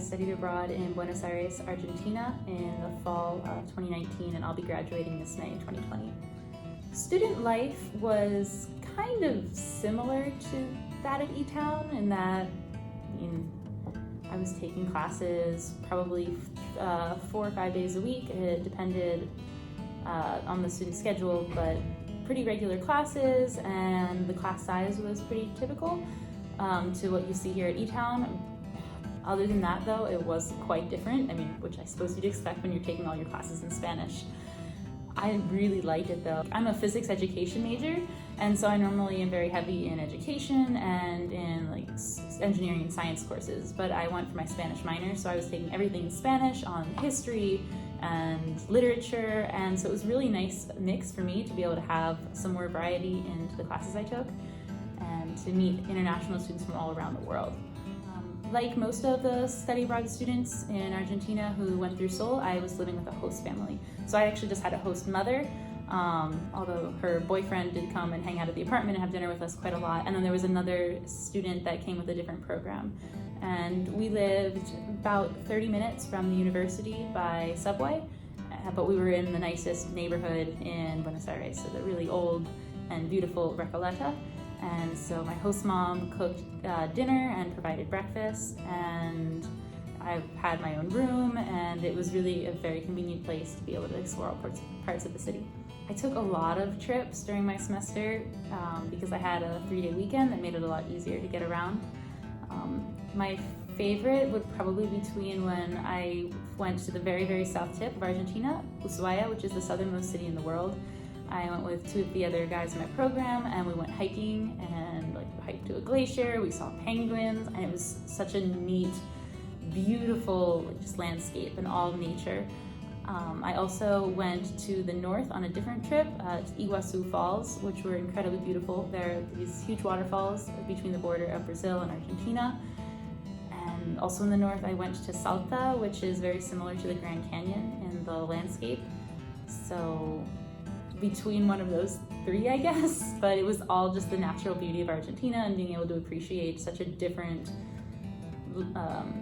studied abroad in Buenos Aires, Argentina in the fall of 2019, and I'll be graduating this May in 2020. Student life was kind of similar to that at E-Town in that, I was taking classes probably 4 or 5 days a week. It depended on the student schedule, but pretty regular classes, and the class size was pretty typical to what you see here at E-Town. Other than that though, it was quite different, which I suppose you'd expect when you're taking all your classes in Spanish. I really liked it though. I'm a physics education major, and so I normally am very heavy in education and in like engineering and science courses, but I went for my Spanish minor, so I was taking everything in Spanish on history and literature, and so it was really nice mix for me to be able to have some more variety into the classes I took and to meet international students from all around the world. Like most of the study abroad students in Argentina who went through Seoul, I was living with a host family. So I actually just had a host mother, although her boyfriend did come and hang out at the apartment and have dinner with us quite a lot. And then there was another student that came with a different program. And we lived about 30 minutes from the university by subway, but we were in the nicest neighborhood in Buenos Aires, so the really old and beautiful Recoleta. And so my host mom cooked dinner and provided breakfast, and I had my own room, and it was really a very convenient place to be able to explore all parts of the city. I took a lot of trips during my semester because I had a 3-day weekend that made it a lot easier to get around. My favorite would probably be between when I went to the very, very south tip of Argentina, Ushuaia, which is the southernmost city in the world. I went with 2 of the other guys in my program, and we went hiking and hiked to a glacier. We saw penguins, and it was such a neat, beautiful just landscape and all nature. I also went to the north on a different trip to Iguazu Falls, which were incredibly beautiful. There are these huge waterfalls between the border of Brazil and Argentina. And also in the north, I went to Salta, which is very similar to the Grand Canyon in the landscape. So between one of those 3, I guess, but it was all just the natural beauty of Argentina and being able to appreciate such a different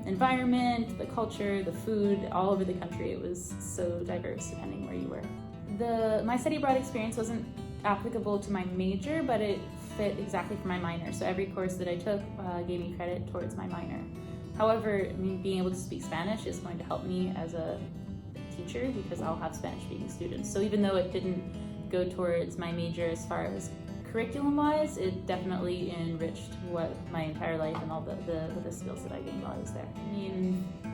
environment, the culture, the food, all over the country. It was so diverse depending where you were. My study abroad experience wasn't applicable to my major, but it fit exactly for my minor. So every course that I took gave me credit towards my minor. However, being able to speak Spanish is going to help me as a teacher because I'll have Spanish-speaking students. So even though it didn't go towards my major as far as curriculum-wise, it definitely enriched what my entire life and all the skills that I gained while I was there.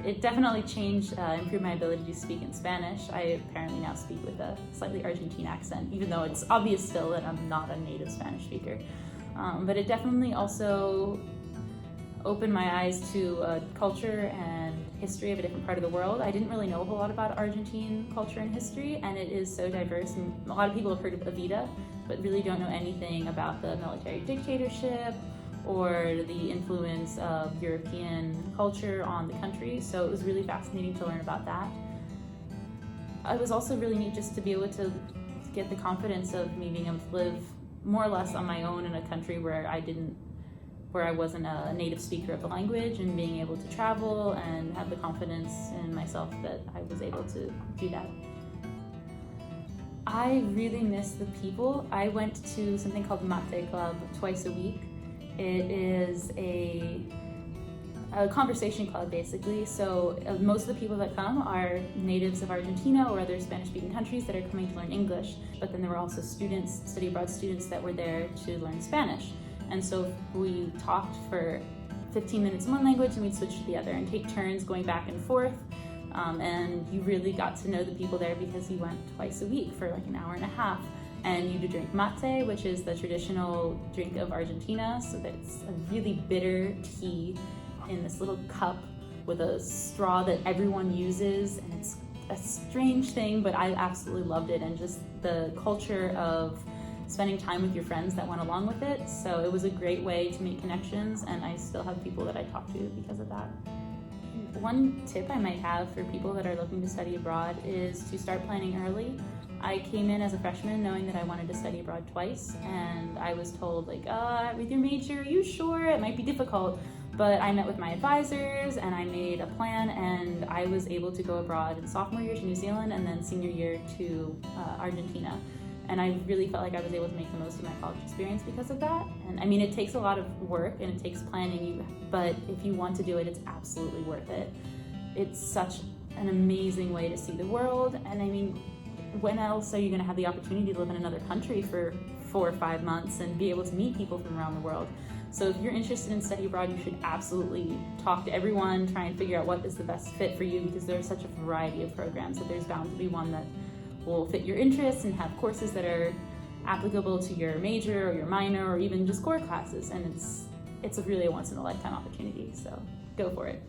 It definitely changed, improved my ability to speak in Spanish. I apparently now speak with a slightly Argentine accent, even though it's obvious still that I'm not a native Spanish speaker. But it definitely also opened my eyes to culture and history of a different part of the world. I didn't really know a whole lot about Argentine culture and history, and it is so diverse. And a lot of people have heard of Evita, but really don't know anything about the military dictatorship or the influence of European culture on the country. So it was really fascinating to learn about that. It was also really neat just to be able to get the confidence of me being able to live more or less on my own in a country where I wasn't a native speaker of the language, and being able to travel and have the confidence in myself that I was able to do that. I really miss the people. I went to something called Mate Club twice a week. It is a conversation club basically. So most of the people that come are natives of Argentina or other Spanish-speaking countries that are coming to learn English, but then there were also students, study abroad students that were there to learn Spanish. And so we talked for 15 minutes in one language and we'd switch to the other and take turns going back and forth. And you really got to know the people there because you went twice a week for like an hour and a half. And you drink mate, which is the traditional drink of Argentina. So that's a really bitter tea in this little cup with a straw that everyone uses. And it's a strange thing, but I absolutely loved it. And just the culture of spending time with your friends that went along with it. So it was a great way to make connections, and I still have people that I talk to because of that. One tip I might have for people that are looking to study abroad is to start planning early. I came in as a freshman knowing that I wanted to study abroad twice, and I was told with your major, are you sure? It might be difficult. But I met with my advisors and I made a plan, and I was able to go abroad in sophomore year to New Zealand and then senior year to Argentina. And I really felt like I was able to make the most of my college experience because of that. And I mean, it takes a lot of work and it takes planning, but if you want to do it, it's absolutely worth it. It's such an amazing way to see the world. And I mean, when else are you going to have the opportunity to live in another country for 4 or 5 months and be able to meet people from around the world? So if you're interested in study abroad, you should absolutely talk to everyone, try and figure out what is the best fit for you, because there's such a variety of programs that there's bound to be one that will fit your interests and have courses that are applicable to your major or your minor or even just core classes. And it's really a once in a lifetime opportunity, so go for it.